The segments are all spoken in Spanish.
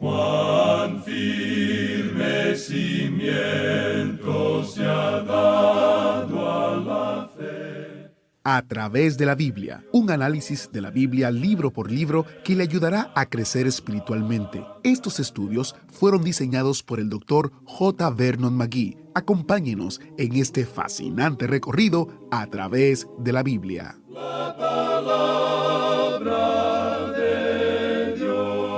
Cuán firme cimiento se ha dado a la fe. A través de la Biblia, un análisis de la Biblia libro por libro que le ayudará a crecer espiritualmente. Estos estudios fueron diseñados por el Dr. J. Vernon McGee. Acompáñenos en este fascinante recorrido a través de la Biblia. La palabra de Dios.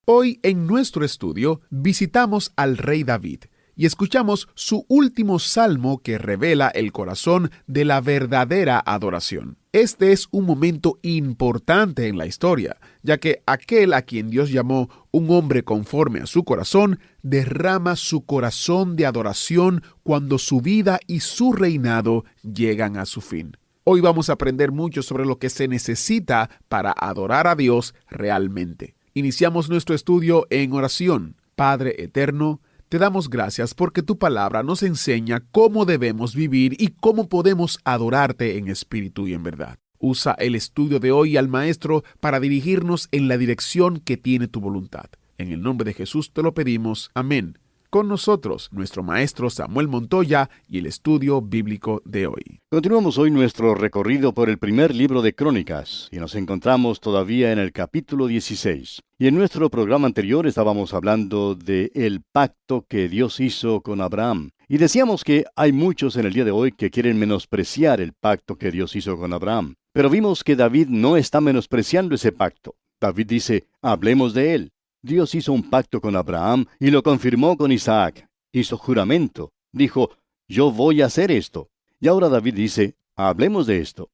Hoy en nuestro estudio visitamos al rey David y escuchamos su último salmo que revela el corazón de la verdadera adoración. Este es un momento importante en la historia, ya que aquel a quien Dios llamó un hombre conforme a su corazón, derrama su corazón de adoración cuando su vida y su reinado llegan a su fin. Hoy vamos a aprender mucho sobre lo que se necesita para adorar a Dios realmente. Iniciamos nuestro estudio en oración. Padre eterno, te damos gracias porque tu palabra nos enseña cómo debemos vivir y cómo podemos adorarte en espíritu y en verdad. Usa el estudio de hoy al Maestro para dirigirnos en la dirección que tiene tu voluntad. En el nombre de Jesús te lo pedimos. Amén. Con nosotros, nuestro Maestro Samuel Montoya y el estudio bíblico de hoy. Continuamos hoy nuestro recorrido por el primer libro de Crónicas y nos encontramos todavía en el capítulo 16. Y en nuestro programa anterior estábamos hablando de el pacto que Dios hizo con Abraham. Y decíamos que hay muchos en el día de hoy que quieren menospreciar el pacto que Dios hizo con Abraham. Pero vimos que David no está menospreciando ese pacto. David dice, hablemos de él. Dios hizo un pacto con Abraham y lo confirmó con Isaac. Hizo juramento. Dijo, yo voy a hacer esto. Y ahora David dice, hablemos de esto.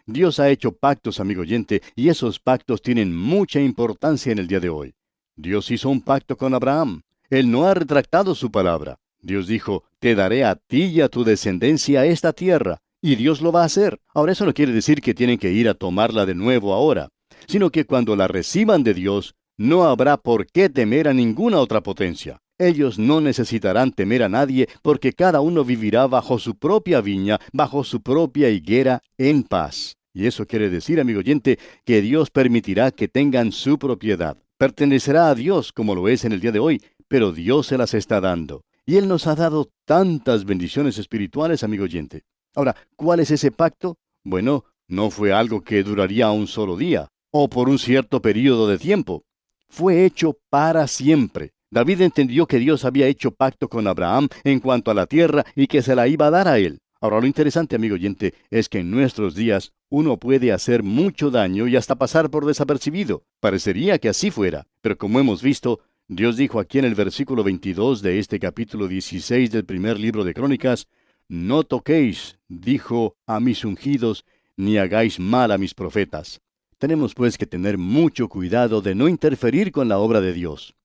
Dios ha hecho pactos, amigo oyente, y esos pactos tienen mucha importancia en el día de hoy. Dios hizo un pacto con Abraham. Él no ha retractado su palabra. Dios dijo, te daré a ti y a tu descendencia esta tierra. Y Dios lo va a hacer. Ahora eso no quiere decir que tienen que ir a tomarla de nuevo ahora, sino que cuando la reciban de Dios, no habrá por qué temer a ninguna otra potencia. Ellos no necesitarán temer a nadie porque cada uno vivirá bajo su propia viña, bajo su propia higuera, en paz. Y eso quiere decir, amigo oyente, que Dios permitirá que tengan su propiedad. Pertenecerá a Dios como lo es en el día de hoy, pero Dios se las está dando. Y Él nos ha dado tantas bendiciones espirituales, amigo oyente. Ahora, ¿cuál es ese pacto? Bueno, no fue algo que duraría un solo día, o por un cierto período de tiempo. Fue hecho para siempre. David entendió que Dios había hecho pacto con Abraham en cuanto a la tierra y que se la iba a dar a él. Ahora, lo interesante, amigo oyente, es que en nuestros días uno puede hacer mucho daño y hasta pasar por desapercibido. Parecería que así fuera, pero como hemos visto, Dios dijo aquí en el versículo 22 de este capítulo 16 del primer libro de Crónicas, no toquéis, dijo, a mis ungidos, ni hagáis mal a mis profetas. Tenemos pues que tener mucho cuidado de no interferir con la obra de Dios.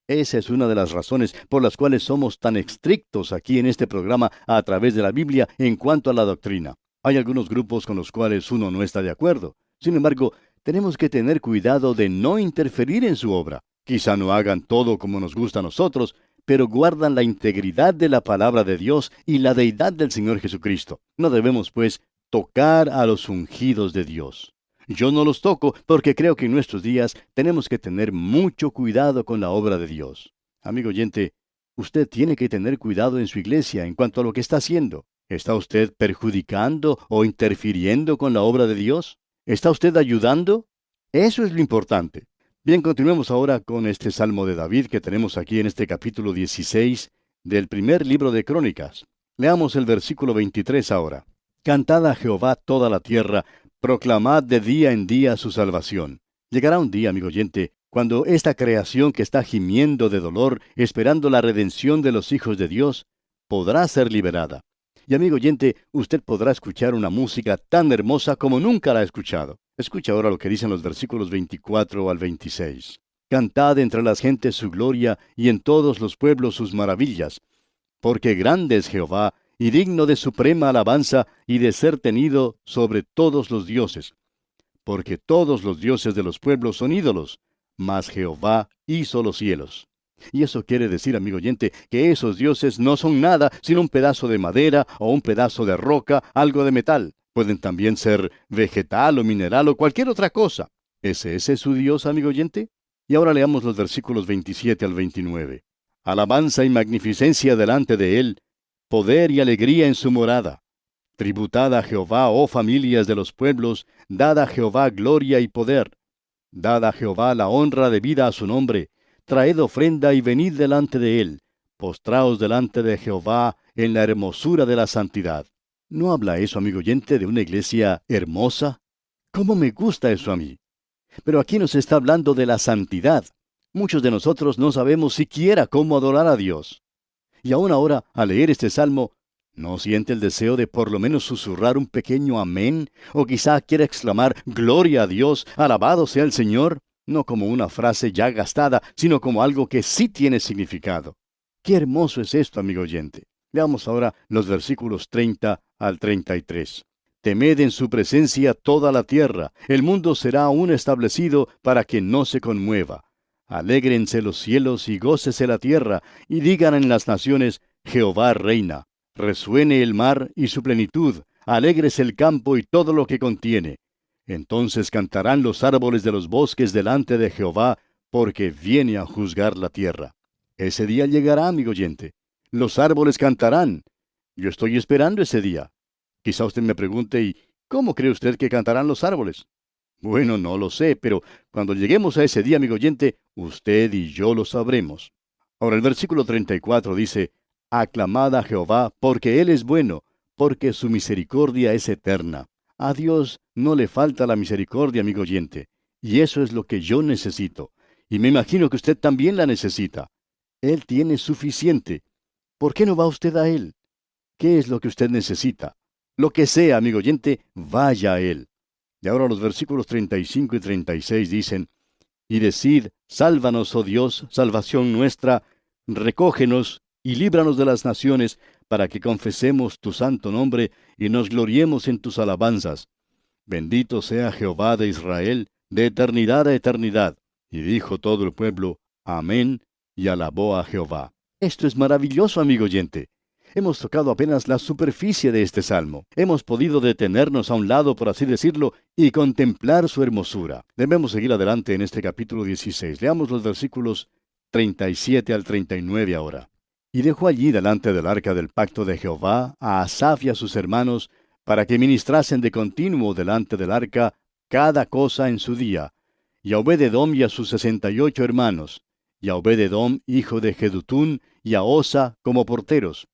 Esa es una de las razones por las cuales somos tan estrictos aquí en este programa a través de la Biblia en cuanto a la doctrina. Hay algunos grupos con los cuales uno no está de acuerdo. Sin embargo, tenemos que tener cuidado de no interferir en su obra. Quizá no hagan todo como nos gusta a nosotros, pero guardan la integridad de la palabra de Dios y la deidad del Señor Jesucristo. No debemos, pues, tocar a los ungidos de Dios. Yo no los toco porque creo que en nuestros días tenemos que tener mucho cuidado con la obra de Dios. Amigo oyente, usted tiene que tener cuidado en su iglesia en cuanto a lo que está haciendo. ¿Está usted perjudicando o interfiriendo con la obra de Dios? ¿Está usted ayudando? Eso es lo importante. Bien, continuemos ahora con este Salmo de David que tenemos aquí en este capítulo 16 del primer libro de Crónicas. Leamos el versículo 23 ahora. Cantad a Jehová toda la tierra, proclamad de día en día su salvación. Llegará un día, amigo oyente, cuando esta creación que está gimiendo de dolor, esperando la redención de los hijos de Dios, podrá ser liberada. Y amigo oyente, usted podrá escuchar una música tan hermosa como nunca la ha escuchado. Escucha ahora lo que dicen los versículos 24 al 26. Cantad entre las gentes su gloria y en todos los pueblos sus maravillas. Porque grande es Jehová, y digno de suprema alabanza y de ser tenido sobre todos los dioses. Porque todos los dioses de los pueblos son ídolos, mas Jehová hizo los cielos. Y eso quiere decir, amigo oyente, que esos dioses no son nada sino un pedazo de madera o un pedazo de roca, algo de metal. Pueden también ser vegetal o mineral o cualquier otra cosa. ¿Es ese su Dios, amigo oyente? Y ahora leamos los versículos 27 al 29. Alabanza y magnificencia delante de él, poder y alegría en su morada. Tributad a Jehová, oh familias de los pueblos, dad a Jehová gloria y poder. Dad a Jehová la honra debida a su nombre. Traed ofrenda y venid delante de él. Postraos delante de Jehová en la hermosura de la santidad. ¿No habla eso, amigo oyente, de una iglesia hermosa? ¿Cómo me gusta eso a mí? Pero aquí nos está hablando de la santidad. Muchos de nosotros no sabemos siquiera cómo adorar a Dios. Y aún ahora, al leer este salmo, ¿no siente el deseo de por lo menos susurrar un pequeño amén? O quizá quiera exclamar, gloria a Dios, alabado sea el Señor, no como una frase ya gastada, sino como algo que sí tiene significado. Qué hermoso es esto, amigo oyente. Veamos ahora los versículos 30 al 33. Temed en su presencia toda la tierra, el mundo será aún establecido para que no se conmueva. Alégrense los cielos y gócese la tierra, y digan en las naciones, Jehová reina. Resuene el mar y su plenitud, alégrese el campo y todo lo que contiene. Entonces cantarán los árboles de los bosques delante de Jehová, porque viene a juzgar la tierra. Ese día llegará, amigo oyente. Los árboles cantarán. Yo estoy esperando ese día. Quizá usted me pregunte, ¿y cómo cree usted que cantarán los árboles? Bueno, no lo sé, pero cuando lleguemos a ese día, amigo oyente, usted y yo lo sabremos. Ahora el versículo 34 dice, Aclamad a Jehová, porque Él es bueno, porque su misericordia es eterna. A Dios no le falta la misericordia, amigo oyente, y eso es lo que yo necesito. Y me imagino que usted también la necesita. Él tiene suficiente. ¿Por qué no va usted a Él? ¿Qué es lo que usted necesita? Lo que sea, amigo oyente, vaya a Él. Y ahora los versículos 35 y 36 dicen, Y decid, sálvanos, oh Dios, salvación nuestra, recógenos y líbranos de las naciones, para que confesemos tu santo nombre y nos gloriemos en tus alabanzas. Bendito sea Jehová de Israel, de eternidad a eternidad. Y dijo todo el pueblo, Amén, y alabó a Jehová. Esto es maravilloso, amigo oyente. Hemos tocado apenas la superficie de este salmo. Hemos podido detenernos a un lado, por así decirlo, y contemplar su hermosura. Debemos seguir adelante en este capítulo 16. Leamos los versículos 37 al 39 ahora. Y dejó allí delante del arca del pacto de Jehová a Asaf y a sus hermanos, para que ministrasen de continuo delante del arca cada cosa en su día, y a Obed-edom y a sus 68 hermanos, y a Obed-edom, hijo de Jedutún, y a Osa como porteros.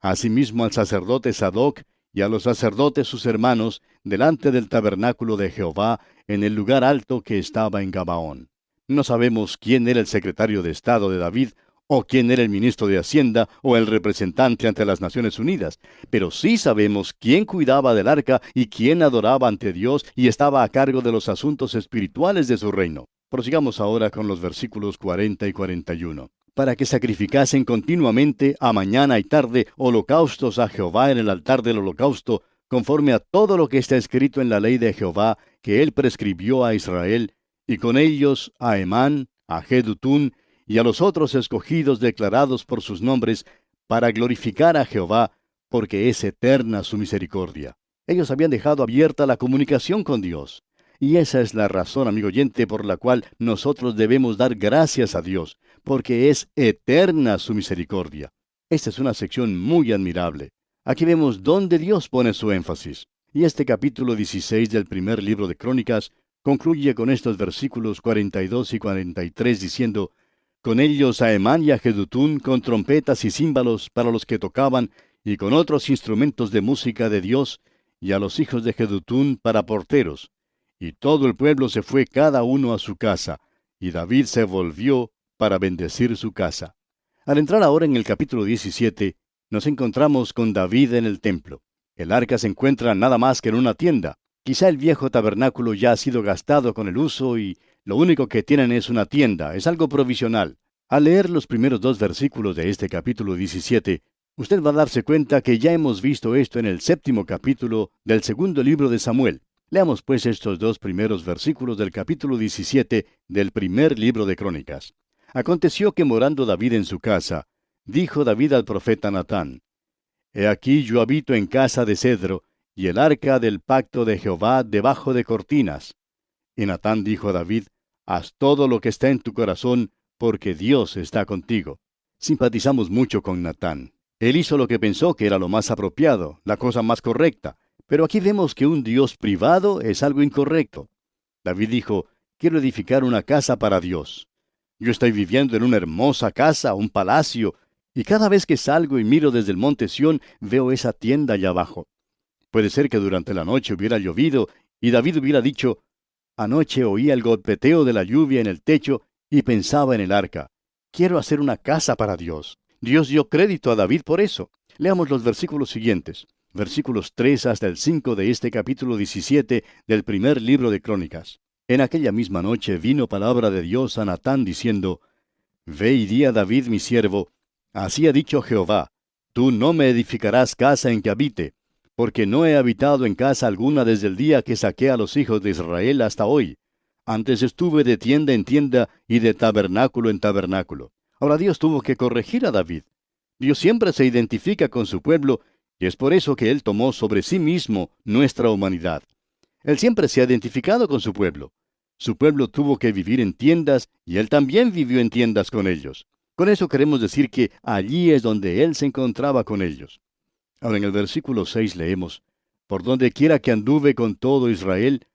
Asimismo al sacerdote Sadoc y a los sacerdotes sus hermanos, delante del tabernáculo de Jehová, en el lugar alto que estaba en Gabaón. No sabemos quién era el secretario de Estado de David, o quién era el ministro de Hacienda, o el representante ante las Naciones Unidas, pero sí sabemos quién cuidaba del arca y quién adoraba ante Dios y estaba a cargo de los asuntos espirituales de su reino. Prosigamos ahora con los versículos 40 y 41. Para que sacrificasen continuamente a mañana y tarde holocaustos a Jehová en el altar del holocausto, conforme a todo lo que está escrito en la ley de Jehová, que él prescribió a Israel, y con ellos a Emán, a Jedutún, y a los otros escogidos declarados por sus nombres, para glorificar a Jehová, porque es eterna su misericordia. Ellos habían dejado abierta la comunicación con Dios. Y esa es la razón, amigo oyente, por la cual nosotros debemos dar gracias a Dios, porque es eterna su misericordia. Esta es una sección muy admirable. Aquí vemos dónde Dios pone su énfasis. Y este capítulo 16 del primer libro de Crónicas concluye con estos versículos 42 y 43 diciendo, Con ellos a Emán y a Jedutún con trompetas y címbalos para los que tocaban, y con otros instrumentos de música de Dios, y a los hijos de Jedutún para porteros. Y todo el pueblo se fue cada uno a su casa, y David se volvió para bendecir su casa. Al entrar ahora en el capítulo 17, nos encontramos con David en el templo. El arca se encuentra nada más que en una tienda. Quizá el viejo tabernáculo ya ha sido gastado con el uso y lo único que tienen es una tienda, es algo provisional. Al leer los primeros 2 versículos de este capítulo 17, usted va a darse cuenta que ya hemos visto esto en el 7º capítulo del 2º libro de Samuel. Leamos pues estos 2 primeros versículos del capítulo 17 del primer libro de Crónicas. Aconteció que morando David en su casa, dijo David al profeta Natán, He aquí yo habito en casa de cedro, y el arca del pacto de Jehová debajo de cortinas. Y Natán dijo a David, haz todo lo que está en tu corazón, porque Dios está contigo. Simpatizamos mucho con Natán. Él hizo lo que pensó que era lo más apropiado, la cosa más correcta. Pero aquí vemos que un Dios privado es algo incorrecto. David dijo, quiero edificar una casa para Dios. Yo estoy viviendo en una hermosa casa, un palacio, y cada vez que salgo y miro desde el monte Sión, veo esa tienda allá abajo. Puede ser que durante la noche hubiera llovido, y David hubiera dicho, anoche oía el golpeteo de la lluvia en el techo y pensaba en el arca. Quiero hacer una casa para Dios. Dios dio crédito a David por eso. Leamos los versículos siguientes. Versículos 3 hasta el 5 de este capítulo 17 del primer libro de Crónicas. En aquella misma noche vino palabra de Dios a Natán diciendo, Ve y di a David mi siervo, así ha dicho Jehová, tú no me edificarás casa en que habite, porque no he habitado en casa alguna desde el día que saqué a los hijos de Israel hasta hoy. Antes estuve de tienda en tienda y de tabernáculo en tabernáculo. Ahora Dios tuvo que corregir a David. Dios siempre se identifica con su pueblo, y es por eso que Él tomó sobre sí mismo nuestra humanidad. Él siempre se ha identificado con su pueblo. Su pueblo tuvo que vivir en tiendas, y Él también vivió en tiendas con ellos. Con eso queremos decir que allí es donde Él se encontraba con ellos. Ahora en el versículo 6 leemos, Por donde quiera que anduve con todo Israel,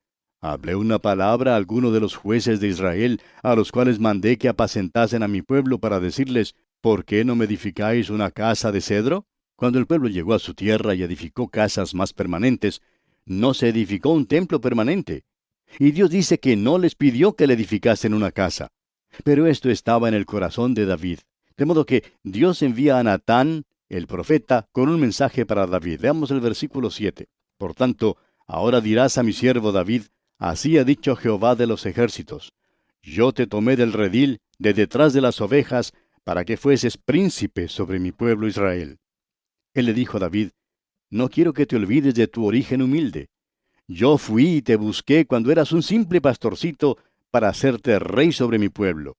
hablé una palabra a alguno de los jueces de Israel, a los cuales mandé que apacentasen a mi pueblo para decirles, ¿por qué no me edificáis una casa de cedro? Cuando el pueblo llegó a su tierra y edificó casas más permanentes, no se edificó un templo permanente. Y Dios dice que no les pidió que le edificasen una casa. Pero esto estaba en el corazón de David. De modo que Dios envía a Natán, el profeta, con un mensaje para David. Veamos el versículo 7. Por tanto, ahora dirás a mi siervo David, así ha dicho Jehová de los ejércitos, yo te tomé del redil, de detrás de las ovejas, para que fueses príncipe sobre mi pueblo Israel. Él le dijo a David, no quiero que te olvides de tu origen humilde. Yo fui y te busqué cuando eras un simple pastorcito para hacerte rey sobre mi pueblo.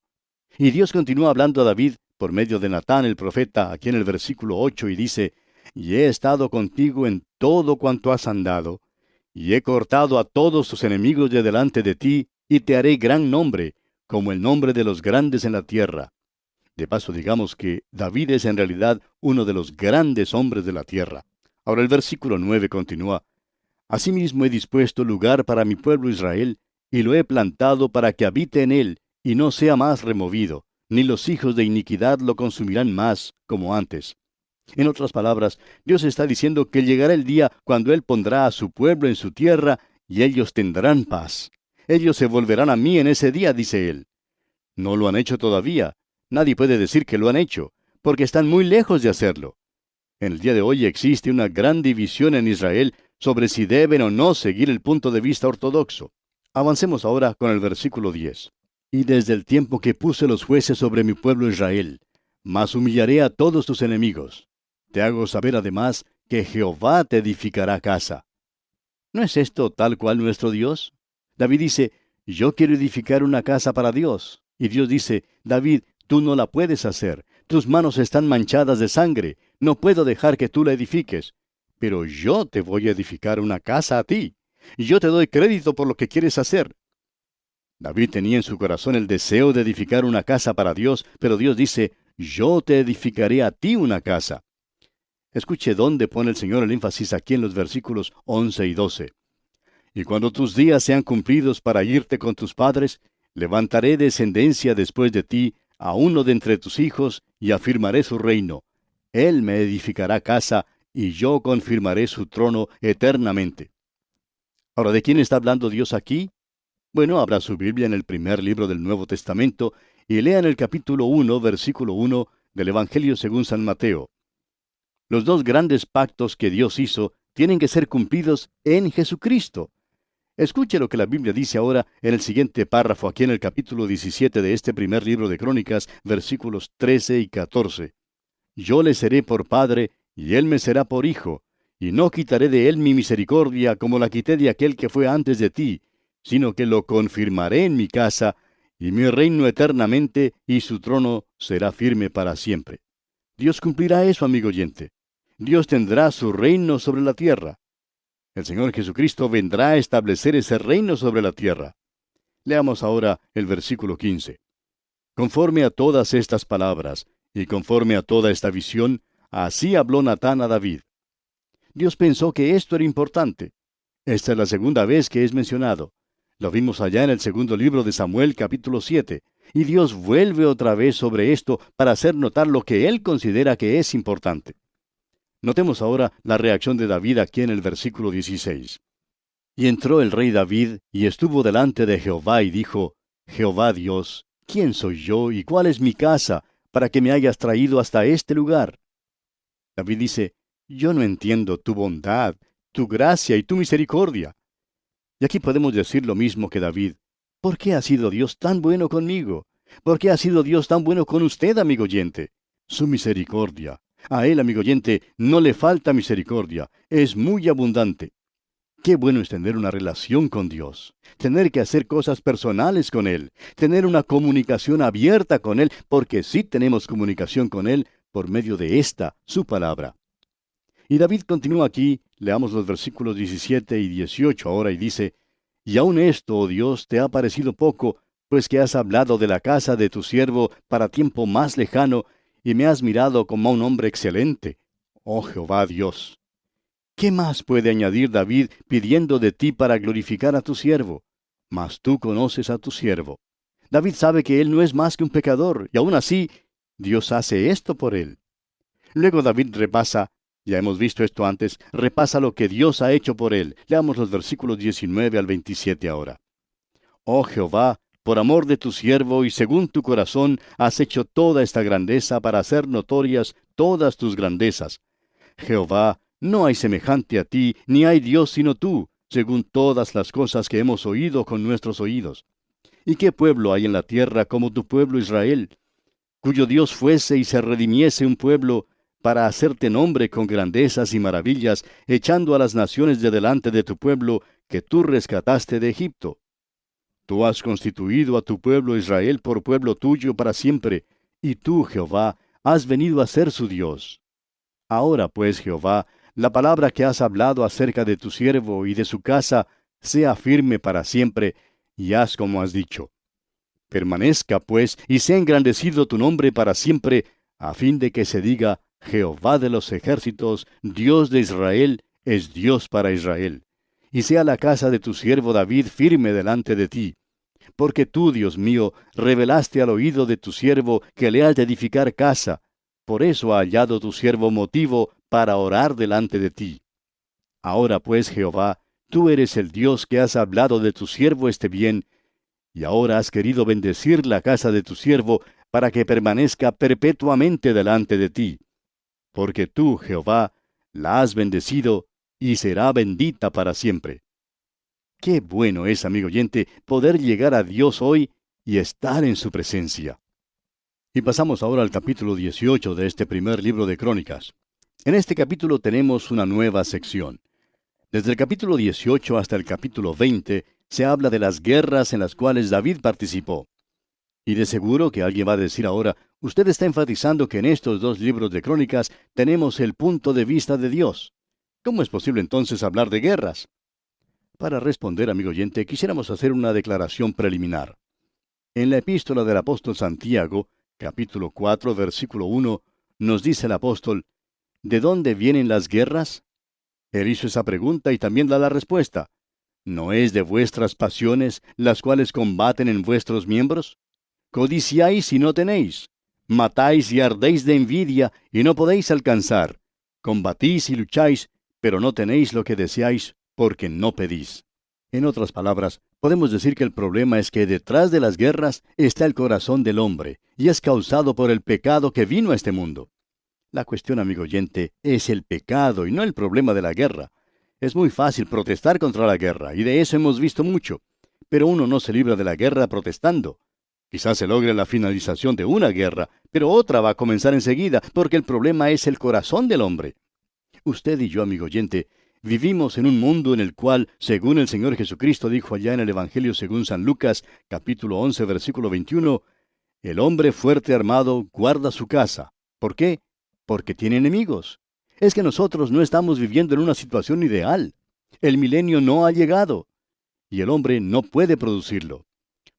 Y Dios continúa hablando a David por medio de Natán el profeta, aquí en el versículo 8, y dice, y he estado contigo en todo cuanto has andado, y he cortado a todos tus enemigos de delante de ti, y te haré gran nombre, como el nombre de los grandes en la tierra. De paso, digamos que David es en realidad uno de los grandes hombres de la tierra. Ahora el versículo 9 continúa, Asimismo he dispuesto lugar para mi pueblo Israel, y lo he plantado para que habite en él, y no sea más removido, ni los hijos de iniquidad lo consumirán más, como antes. En otras palabras, Dios está diciendo que llegará el día cuando Él pondrá a su pueblo en su tierra, y ellos tendrán paz. Ellos se volverán a mí en ese día, dice Él. No lo han hecho todavía. Nadie puede decir que lo han hecho, porque están muy lejos de hacerlo. En el día de hoy existe una gran división en Israel sobre si deben o no seguir el punto de vista ortodoxo. Avancemos ahora con el versículo 10. Y desde el tiempo que puse los jueces sobre mi pueblo Israel, mas humillaré a todos tus enemigos. Te hago saber además que Jehová te edificará casa. ¿No es esto tal cual nuestro Dios? David dice, yo quiero edificar una casa para Dios. Y Dios dice, David, tú no la puedes hacer. Tus manos están manchadas de sangre. No puedo dejar que tú la edifiques. Pero yo te voy a edificar una casa a ti. Y yo te doy crédito por lo que quieres hacer. David tenía en su corazón el deseo de edificar una casa para Dios, pero Dios dice, yo te edificaré a ti una casa. Escuche dónde pone el Señor el énfasis aquí en los versículos 11 y 12. Y cuando tus días sean cumplidos para irte con tus padres, levantaré descendencia después de ti a uno de entre tus hijos, y afirmaré su reino. Él me edificará casa, y yo confirmaré su trono eternamente. Ahora, ¿de quién está hablando Dios aquí? Bueno, abra su Biblia en el primer libro del Nuevo Testamento, y lea en el capítulo 1, versículo 1 del Evangelio según San Mateo. Los dos grandes pactos que Dios hizo tienen que ser cumplidos en Jesucristo. Escuche lo que la Biblia dice ahora en el siguiente párrafo, aquí en el capítulo 17 de este primer libro de Crónicas, versículos 13 y 14. Yo le seré por padre, y él me será por hijo, y no quitaré de él mi misericordia como la quité de aquel que fue antes de ti, sino que lo confirmaré en mi casa, y mi reino eternamente, y su trono será firme para siempre. Dios cumplirá eso, amigo oyente. Dios tendrá su reino sobre la tierra. El Señor Jesucristo vendrá a establecer ese reino sobre la tierra. Leamos ahora el versículo 15. Conforme a todas estas palabras, y conforme a toda esta visión, así habló Natán a David. Dios pensó que esto era importante. Esta es la segunda vez que es mencionado. Lo vimos allá en el segundo libro de Samuel, capítulo 7, y Dios vuelve otra vez sobre esto para hacer notar lo que Él considera que es importante. Notemos ahora la reacción de David aquí en el versículo 16. Y entró el rey David, y estuvo delante de Jehová, y dijo, Jehová Dios, ¿quién soy yo, y cuál es mi casa, para que me hayas traído hasta este lugar? David dice, yo no entiendo tu bondad, tu gracia y tu misericordia. Y aquí podemos decir lo mismo que David. ¿Por qué ha sido Dios tan bueno conmigo? ¿Por qué ha sido Dios tan bueno con usted, amigo oyente? Su misericordia. A Él, amigo oyente, no le falta misericordia. Es muy abundante. Qué bueno es tener una relación con Dios, tener que hacer cosas personales con Él, tener una comunicación abierta con Él, porque sí tenemos comunicación con Él por medio de esta, su palabra. Y David continúa aquí, leamos los versículos 17 y 18 ahora, y dice, y aun esto, oh Dios, te ha parecido poco, pues que has hablado de la casa de tu siervo para tiempo más lejano, y me has mirado como a un hombre excelente. Oh Jehová Dios. ¿Qué más puede añadir David pidiendo de ti para glorificar a tu siervo? Mas tú conoces a tu siervo. David sabe que él no es más que un pecador, y aun así, Dios hace esto por él. Luego David repasa, ya hemos visto esto antes, repasa lo que Dios ha hecho por él. Leamos los versículos 19 al 27 ahora. Oh Jehová, por amor de tu siervo y según tu corazón, has hecho toda esta grandeza para hacer notorias todas tus grandezas. Jehová, no hay semejante a ti, ni hay Dios sino tú, según todas las cosas que hemos oído con nuestros oídos. ¿Y qué pueblo hay en la tierra como tu pueblo Israel? Cuyo Dios fuese y se redimiese un pueblo, para hacerte nombre con grandezas y maravillas, echando a las naciones de delante de tu pueblo, que tú rescataste de Egipto. Tú has constituido a tu pueblo Israel por pueblo tuyo para siempre, y tú, Jehová, has venido a ser su Dios. Ahora pues, Jehová, la palabra que has hablado acerca de tu siervo y de su casa, sea firme para siempre, y haz como has dicho. Permanezca, pues, y sea engrandecido tu nombre para siempre, a fin de que se diga, Jehová de los ejércitos, Dios de Israel, es Dios para Israel. Y sea la casa de tu siervo David firme delante de ti. Porque tú, Dios mío, revelaste al oído de tu siervo que le has de edificar casa. Por eso ha hallado tu siervo motivo para orar delante de ti. Ahora pues, Jehová, tú eres el Dios que has hablado de tu siervo este bien, y ahora has querido bendecir la casa de tu siervo para que permanezca perpetuamente delante de ti. Porque tú, Jehová, la has bendecido y será bendita para siempre. Qué bueno es, amigo oyente, poder llegar a Dios hoy y estar en su presencia. Y pasamos ahora al capítulo 18 de este primer libro de Crónicas. En este capítulo tenemos una nueva sección. Desde el capítulo 18 hasta el capítulo 20 se habla de las guerras en las cuales David participó. Y de seguro que alguien va a decir ahora, usted está enfatizando que en estos dos libros de Crónicas tenemos el punto de vista de Dios. ¿Cómo es posible entonces hablar de guerras? Para responder, amigo oyente, quisiéramos hacer una declaración preliminar. En la epístola del apóstol Santiago, capítulo 4, versículo 1, nos dice el apóstol, ¿de dónde vienen las guerras? Él hizo esa pregunta y también da la respuesta. ¿No es de vuestras pasiones las cuales combaten en vuestros miembros? Codiciáis y no tenéis. Matáis y ardéis de envidia y no podéis alcanzar. Combatís y lucháis, pero no tenéis lo que deseáis, porque no pedís. En otras palabras, podemos decir que el problema es que detrás de las guerras está el corazón del hombre, y es causado por el pecado que vino a este mundo. La cuestión, amigo oyente, es el pecado y no el problema de la guerra. Es muy fácil protestar contra la guerra, y de eso hemos visto mucho. Pero uno no se libra de la guerra protestando. Quizás se logre la finalización de una guerra, pero otra va a comenzar enseguida, porque el problema es el corazón del hombre. Usted y yo, amigo oyente, vivimos en un mundo en el cual, según el Señor Jesucristo dijo allá en el Evangelio según San Lucas, capítulo 11, versículo 21, el hombre fuerte armado guarda su casa. ¿Por qué? Porque tiene enemigos. Es que nosotros no estamos viviendo en una situación ideal. El milenio no ha llegado, y el hombre no puede producirlo.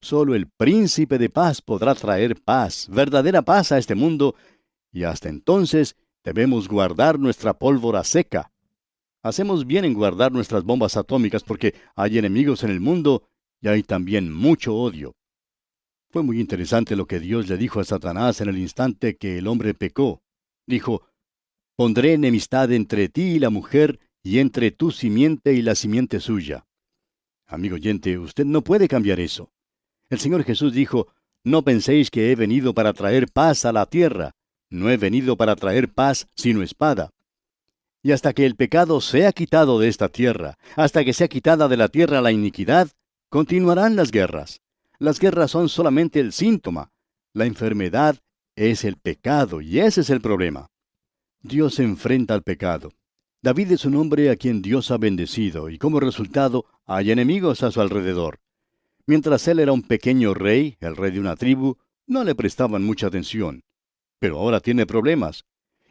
solo el príncipe de paz podrá traer paz, verdadera paz a este mundo, y hasta entonces debemos guardar nuestra pólvora seca. Hacemos bien en guardar nuestras bombas atómicas porque hay enemigos en el mundo y hay también mucho odio. Fue muy interesante lo que Dios le dijo a Satanás en el instante que el hombre pecó. Dijo, pondré enemistad entre ti y la mujer, y entre tu simiente y la simiente suya. Amigo oyente, usted no puede cambiar eso. El Señor Jesús dijo, no penséis que he venido para traer paz a la tierra. No he venido para traer paz sino espada. Y hasta que el pecado sea quitado de esta tierra, hasta que sea quitada de la tierra la iniquidad, continuarán las guerras. Las guerras son solamente el síntoma. La enfermedad es el pecado, y ese es el problema. Dios se enfrenta al pecado. David es un hombre a quien Dios ha bendecido, y como resultado hay enemigos a su alrededor. Mientras él era un pequeño rey, el rey de una tribu, no le prestaban mucha atención. Pero ahora tiene problemas.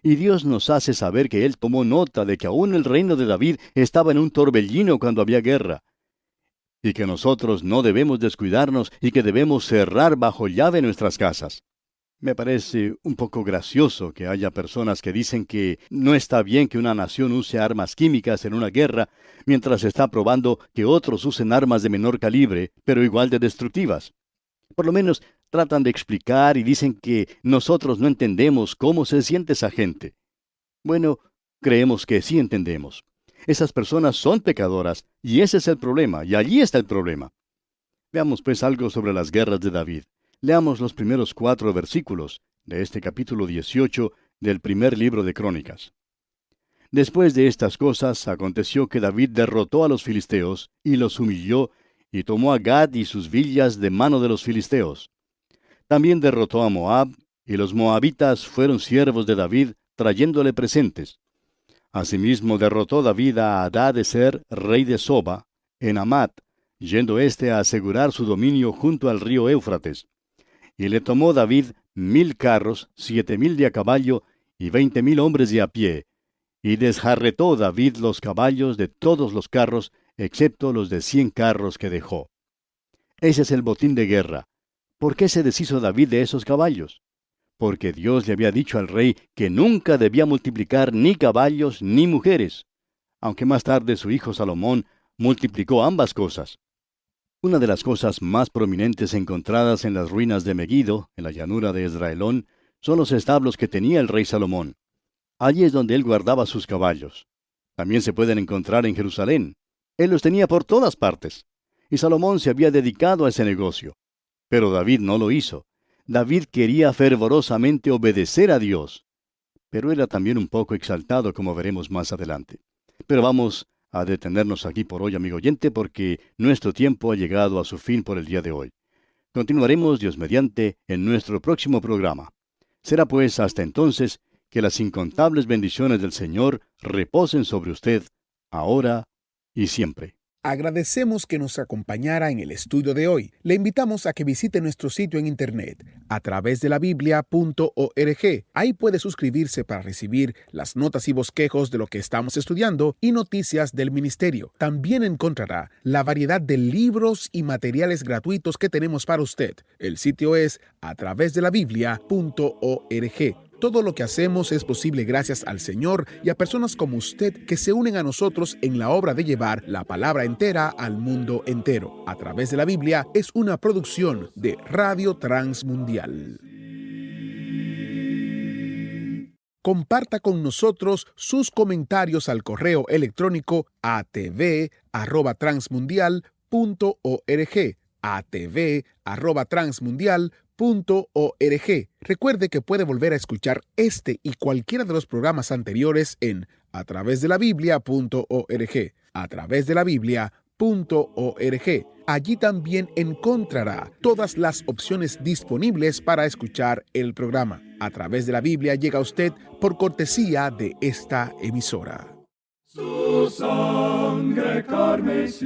Y Dios nos hace saber que Él tomó nota de que aún el reino de David estaba en un torbellino cuando había guerra. Y que nosotros no debemos descuidarnos y que debemos cerrar bajo llave nuestras casas. Me parece un poco gracioso que haya personas que dicen que no está bien que una nación use armas químicas en una guerra, mientras está probando que otros usen armas de menor calibre, pero igual de destructivas. Por lo menos tratan de explicar y dicen que nosotros no entendemos cómo se siente esa gente. Bueno, creemos que sí entendemos. Esas personas son pecadoras, y ese es el problema, y allí está el problema. Veamos pues algo sobre las guerras de David. Leamos los primeros 4 versículos de este capítulo 18 del primer libro de Crónicas. Después de estas cosas, aconteció que David derrotó a los filisteos, y los humilló, y tomó a Gad y sus villas de mano de los filisteos. También derrotó a Moab, y los moabitas fueron siervos de David, trayéndole presentes. Asimismo derrotó David a Hadadezer, rey de Soba, en Hamat, yendo éste a asegurar su dominio junto al río Éufrates. Y le tomó David 1000 carros, 7000 de a caballo, y 20,000 hombres de a pie. Y desjarretó David los caballos de todos los carros, excepto los de 100 carros que dejó. Ese es el botín de guerra. ¿Por qué se deshizo David de esos caballos? Porque Dios le había dicho al rey que nunca debía multiplicar ni caballos ni mujeres, aunque más tarde su hijo Salomón multiplicó ambas cosas. Una de las cosas más prominentes encontradas en las ruinas de Megiddo, en la llanura de Esdraelón, son los establos que tenía el rey Salomón. Allí es donde él guardaba sus caballos. También se pueden encontrar en Jerusalén. Él los tenía por todas partes. Y Salomón se había dedicado a ese negocio. Pero David no lo hizo. David quería fervorosamente obedecer a Dios. Pero era también un poco exaltado, como veremos más adelante. Pero vamos a detenernos aquí por hoy, amigo oyente, porque nuestro tiempo ha llegado a su fin por el día de hoy. Continuaremos, Dios mediante, en nuestro próximo programa. Será pues hasta entonces que las incontables bendiciones del Señor reposen sobre usted, ahora y siempre. Agradecemos que nos acompañara en el estudio de hoy. Le invitamos a que visite nuestro sitio en internet a través de la Biblia.org. Ahí puede suscribirse para recibir las notas y bosquejos de lo que estamos estudiando y noticias del ministerio. También encontrará la variedad de libros y materiales gratuitos que tenemos para usted. El sitio es a través de la Biblia.org. Todo lo que hacemos es posible gracias al Señor y a personas como usted que se unen a nosotros en la obra de llevar la palabra entera al mundo entero. A través de la Biblia es una producción de Radio Transmundial. Comparta con nosotros sus comentarios al correo electrónico atv@transmundial.org. atv@transmundial.org. Recuerde que puede volver a escuchar este y cualquiera de los programas anteriores en a través de la Biblia.org. A través de la Biblia.org. Allí también encontrará todas las opciones disponibles para escuchar el programa. A través de la Biblia llega a usted por cortesía de esta emisora. Su sangre carmesí